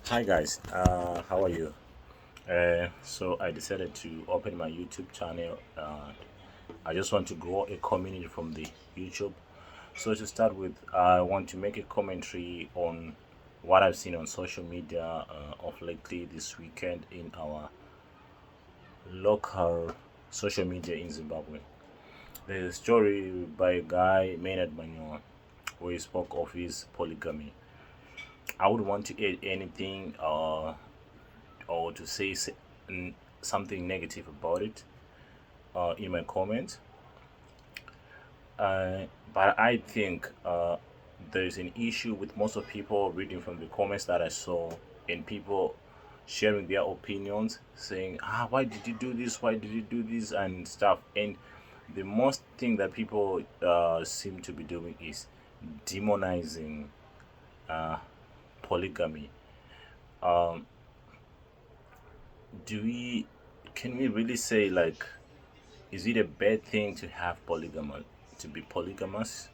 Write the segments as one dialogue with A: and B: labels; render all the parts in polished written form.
A: Hi guys, how are you? So I decided to open my YouTube channel. I just want to grow a community from the YouTube. So to start with, I want to make a commentary on what I've seen on social media of lately this weekend in our local social media in Zimbabwe. There's a story by a guy, Maynard Manyor, where he spoke of his polygamy. I would want to add anything or to say something negative about it in my comments. But I think there's an issue with most of people reading from the comments that I saw and people sharing their opinions, saying, why did you do this? Why did you do this? And stuff. And the most thing that people seem to be doing is demonizing uh, polygamy. Um, do we, can we really say, like, is it a bad thing to have polygamous, to be polygamous?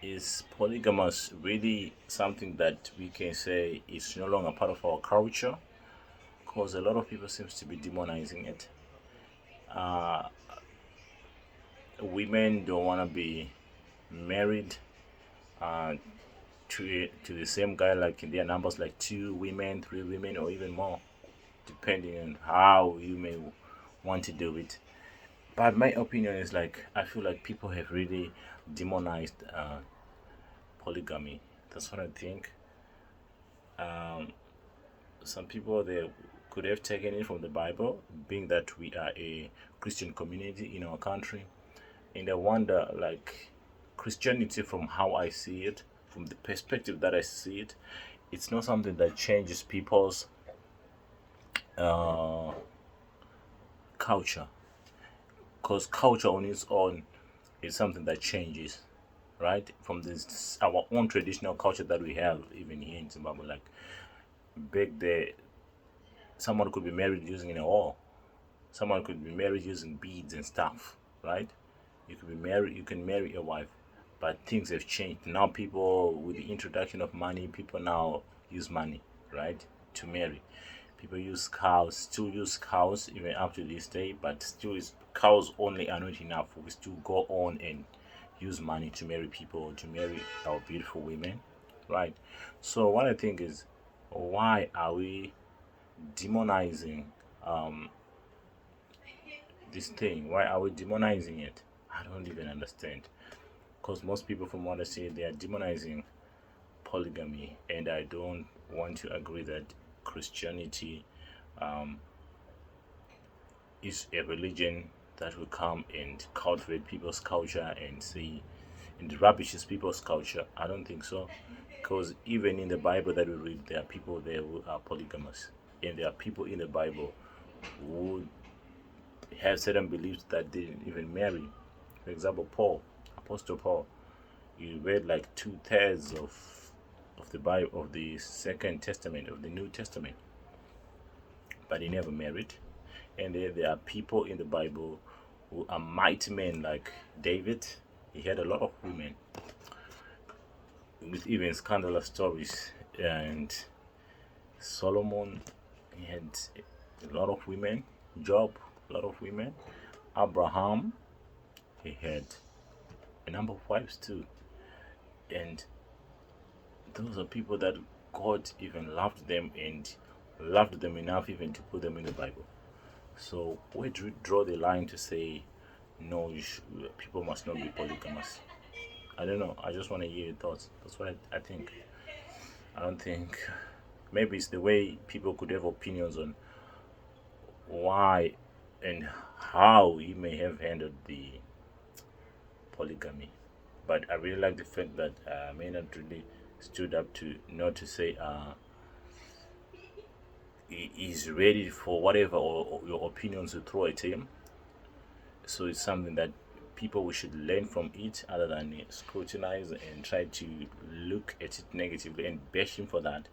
A: Is polygamous really something that we can say is no longer part of our culture? Because a lot of people seems to be demonizing it. Uh, Women don't want to be married uh, to the same guy, like in their numbers, like two women, three women, or even more, depending on how you may want to do it. But my opinion is like I feel like people have really demonized polygamy. That's what I think. Some people they could have taken it from the Bible, being that we are a Christian community in our country, and I wonder like Christianity from how I see it, from the perspective that I see it, it's not something that changes people's uh, culture, because culture on its own is something that changes, right? From this our own traditional culture that we have even here in Zimbabwe. Like back there, someone could be married using an oil. Someone could be married using beads and stuff, right? You could be married. You can marry a wife, but things have changed now. People with the introduction of money, people now use money, right, to marry. People use cows, still use cows even up to this day, but still is cows only are not enough. We still go on and use money to marry people, to marry our beautiful women, right? So what I think is, why are we demonizing this thing? Why are we demonizing it? I don't even understand. Because most people, from what I see, they are demonizing polygamy, and I don't want to agree that Christianity is a religion that will come and cultivate people's culture and say and rubbishes people's culture. I don't think so, because even in the Bible that we read, there are people there who are polygamous, and there are people in the Bible who have certain beliefs that they didn't even marry. For example, Paul, Apostle Paul, he read like two-thirds of the Bible, of the Second Testament, of the New Testament, but he never married. And there are people in the Bible who are mighty men like David. He had a lot of women with even scandalous stories. And Solomon, he had a lot of women. Job, a lot of women. Abraham, he had a number of wives too. And those are people that God even loved them and loved them enough even to put them in the Bible. So where do we draw the line to say no? People must not be polygamous. I don't know. I just want to hear your thoughts. That's what I think. I don't think maybe it's the way people could have opinions on why and how he may have handled the polygamy. But I really like the fact that Maynard really stood up to not to say he is ready for whatever or your opinions to throw at him. So it's something that people we should learn from it other than scrutinize and try to look at it negatively and bash him for that,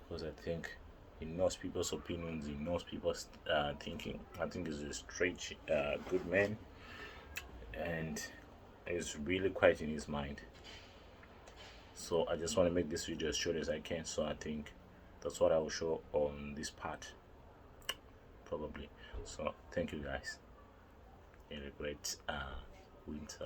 A: because I think he knows people's opinions, he knows people's thinking. I think he's a straight good man, and is really quite in his mind. So I just want to make this video as short as I can. So I think That's what I will show on this part probably. So thank you guys. In a great winter.